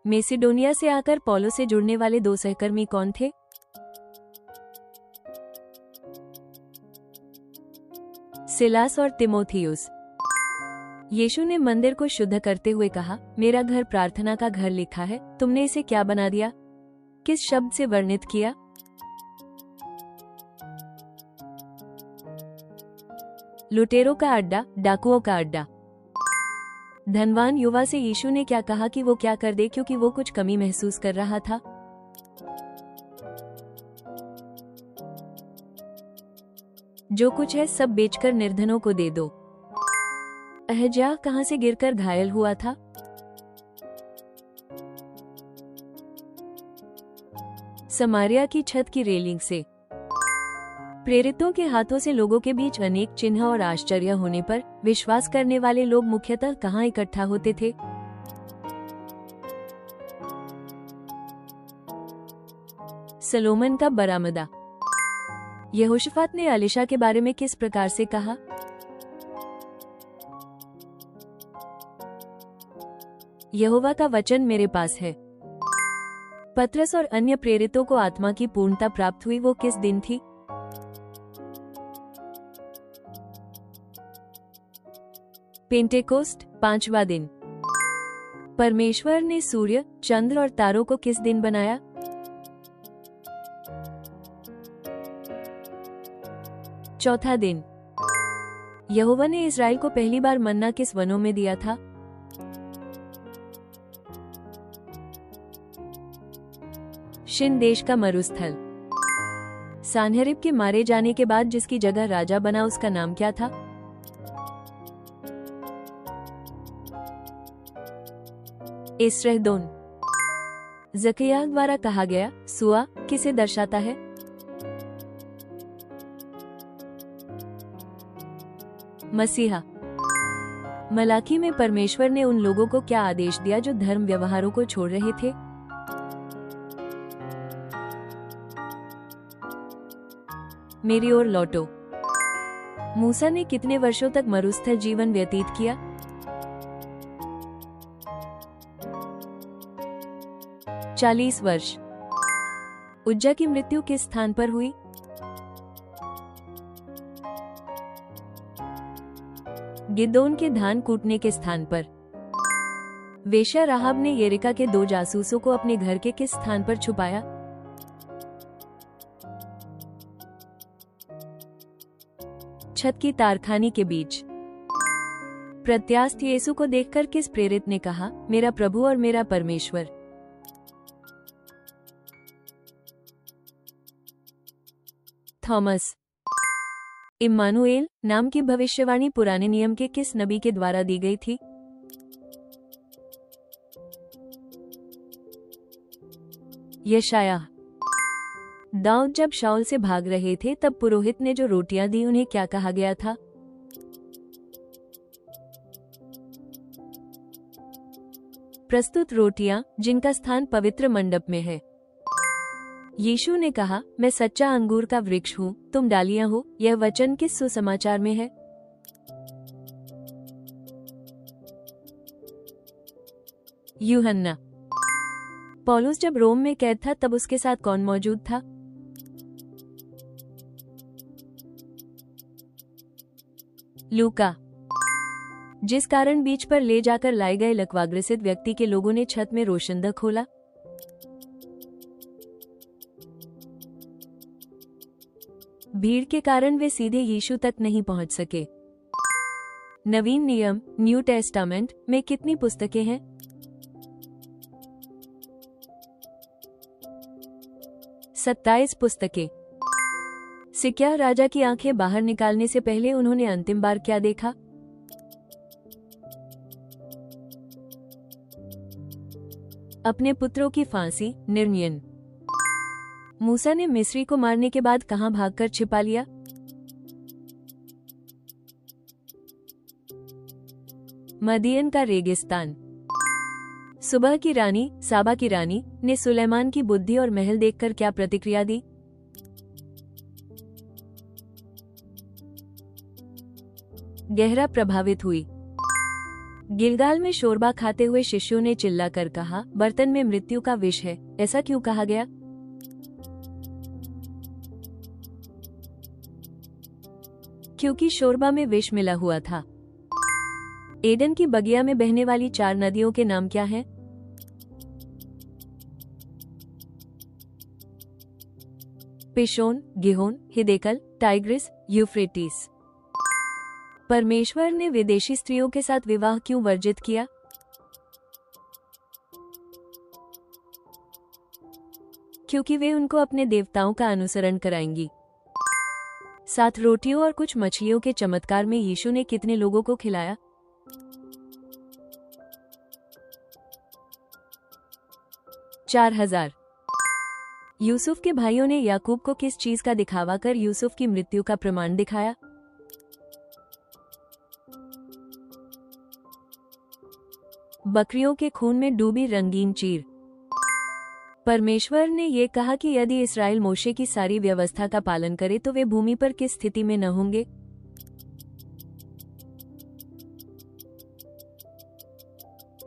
Macedonia से आकर पौलो से जुड़ने वाले दो सहकर्मी कौन थे? सिलास और तिमोथियुस। यीशु ने मंदिर को शुद्ध करते हुए कहा, मेरा घर प्रार्थना का घर लिखा है, तुमने इसे क्या बना दिया? किस शब्द से वर्णित किया? लुटेरों का अड्डा, डाकुओं का अड्डा। धनवान युवा से यीशु ने क्या कहा कि वो क्या कर दे क्योंकि वो कुछ कमी महसूस कर रहा था? जो कुछ है सब बेचकर निर्धनों को दे दो। अहज्याह कहां से गिरकर घायल हुआ था? समारिया की छत की रेलिंग से। प्रेरितों के हाथों से लोगों के बीच अनेक चिन्ह और आश्चर्य होने पर विश्वास करने वाले लोग मुख्यतः कहां इकट्ठा होते थे? सलोमन का बरामदा। यहोशाफात ने एलीशा के बारे में किस प्रकार से कहा? यहोवा का वचन मेरे पास है। पतरस और अन्य प्रेरितों को आत्मा की पूर्णता प्राप्त हुई वो किस दिन थी? पेंटेकोस्ट, 5वां दिन। परमेश्वर ने सूर्य, चंद्र और तारों को किस दिन बनाया? चौथा दिन। यहोवा ने इस्राएल को पहली बार मन्ना किस वनों में दिया था? शिन देश का मरुस्थल। सान्हेरिब के मारे जाने के बाद जिसकी जगह राजा बना उसका नाम क्या था? एस्रहदोन। जकरिया द्वारा कहा गया सुआ किसे दर्शाता है? मसीहा। मलाकी में परमेश्वर ने उन लोगों को क्या आदेश दिया जो धर्म व्यवहारों को छोड़ रहे थे? मेरी ओर लौटो। मूसा ने कितने वर्षों तक मरुस्थल जीवन व्यतीत किया? 40 वर्ष। उज्जा की मृत्यु किस स्थान पर हुई? गिदोन के धान कूटने के स्थान पर। वेश्या राहाब ने यरीका के 2 जासूसों को अपने घर के किस स्थान पर छुपाया? छत की तारखानी के बीच। प्रत्यास्थ यीशु को देखकर किस प्रेरित ने कहा, मेरा प्रभु और मेरा परमेश्वर? थॉमस। इम्मानुएल नाम की भविष्यवाणी पुराने नियम के किस नबी के द्वारा दी गई थी? यशायाह। दाऊद जब शाऊल से भाग रहे थे तब पुरोहित ने जो रोटियां दी उन्हें क्या कहा गया था? प्रस्तुत रोटियां जिनका स्थान पवित्र मंडप में है। यीशु ने कहा, मैं सच्चा अंगूर का वृक्ष हूँ, तुम डालियां हो। यह वचन किस सुसमाचार में है? यूहन्ना। पौलुस जब रोम में कैद था तब उसके साथ कौन मौजूद था? लूका। जिस कारण बीच पर ले जाकर लाए गए लकवाग्रसित व्यक्ति के लोगों ने छत में रोशनदान खोला? भीड़ के कारण वे सीधे यीशु तक नहीं पहुंच सके। नवीन नियम न्यू टेस्टामेंट में कितनी पुस्तकें हैं? 27 पुस्तकें। सिक्या राजा की आंखें बाहर निकालने से पहले उन्होंने अंतिम बार क्या देखा? अपने पुत्रों की फांसी, निर्णयन। मूसा ने मिस्री को मारने के बाद कहां भागकर छिपा लिया? मदियन का रेगिस्तान। सुबह की रानी, साबा की रानी, ने सुलेमान की बुद्धि और महल देखकर क्या प्रतिक्रिया दी? गहरा प्रभावित हुई। गिलगाल में शोरबा खाते हुए शिष्यों ने चिल्लाकर कहा, बर्तन में मृत्यु का विष है। ऐसा क्यों कहा गया? क्योंकि शोरबा में विष मिला हुआ था। एडन की बगिया में बहने वाली 4 नदियों के नाम क्या हैं? पिशोन, गिहोन, हिदेकल, टाइग्रिस, यूफ्रेटिस। परमेश्वर ने विदेशी स्त्रियों के साथ विवाह क्यों वर्जित किया? क्योंकि वे उनको अपने देवताओं का अनुसरण कराएंगी। 7 रोटियों और कुछ मछलियों के चमत्कार में यीशु ने कितने लोगों को खिलाया? 4000। यूसुफ के भाइयों ने याकूब को किस चीज का दिखावा कर यूसुफ की मृत्यु का प्रमाण दिखाया? बकरियों के खून में डूबी रंगीन चीर। परमेश्वर ने ये कहा कि यदि इस्राएल मोशे की सारी व्यवस्था का पालन करे तो वे भूमि पर किस स्थिति में न होंगे?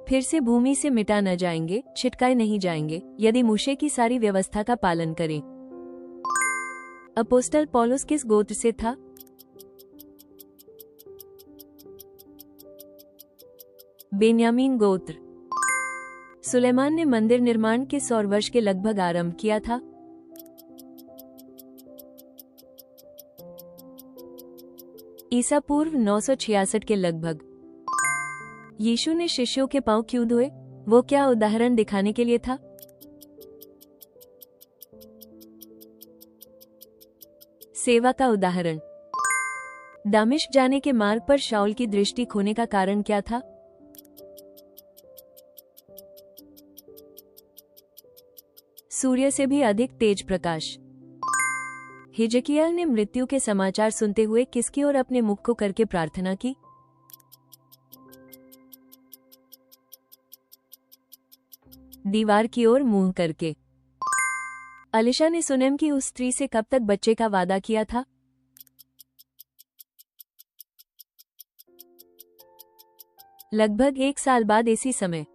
फिर से भूमि से मिटा न जाएंगे, छिटकाए नहीं जाएंगे, यदि मूशे की सारी व्यवस्था का पालन करें। अपोस्टल पौलुस किस गोत्र से था? बेन्यामीन गोत्र। सुलेमान ने मंदिर निर्माण किस सौर वर्ष के लगभग आरंभ किया था? ईसा पूर्व 966 के लगभग। यीशु ने शिष्यों के पांव क्यों धोए? वो क्या उदाहरण दिखाने के लिए था? सेवा का उदाहरण। दामिश्क जाने के मार्ग पर शाऊल की दृष्टि खोने का कारण क्या था? सूर्य से भी अधिक तेज प्रकाश। हिजकिय्याह ने मृत्यु के समाचार सुनते हुए किसकी ओर अपने मुख को करके प्रार्थना की? दीवार की ओर मुंह करके। अलीशा ने सुनेम की उस स्त्री से कब तक बच्चे का वादा किया था? लगभग 1 साल बाद इसी समय।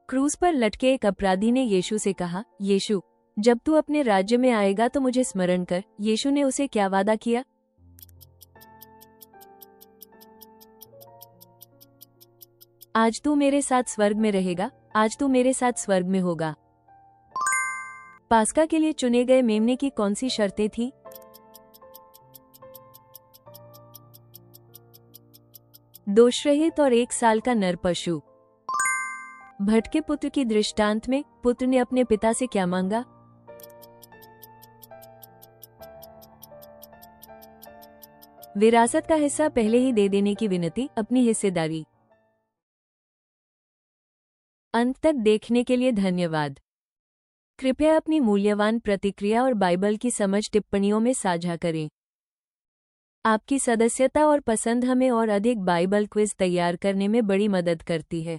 क्रूज पर लटके एक अपराधी ने यीशु से कहा, यीशु, जब तू अपने राज्य में आएगा तो मुझे स्मरण कर। यीशु ने उसे क्या वादा किया? आज तू मेरे साथ स्वर्ग में रहेगा, आज तू मेरे साथ स्वर्ग में होगा। पास्का के लिए चुने गए मेमने की कौन सी शर्तें थी? दोषरहित और 1 साल का नर पशु। भटके पुत्र की दृष्टांत में पुत्र ने अपने पिता से क्या मांगा? विरासत का हिस्सा पहले ही दे देने की विनती, अपनी हिस्सेदारी। अंत तक देखने के लिए धन्यवाद। कृपया अपनी मूल्यवान प्रतिक्रिया और बाइबल की समझ टिप्पणियों में साझा करें। आपकी सदस्यता और पसंद हमें और अधिक बाइबल क्विज तैयार करने में बड़ी मदद करती है।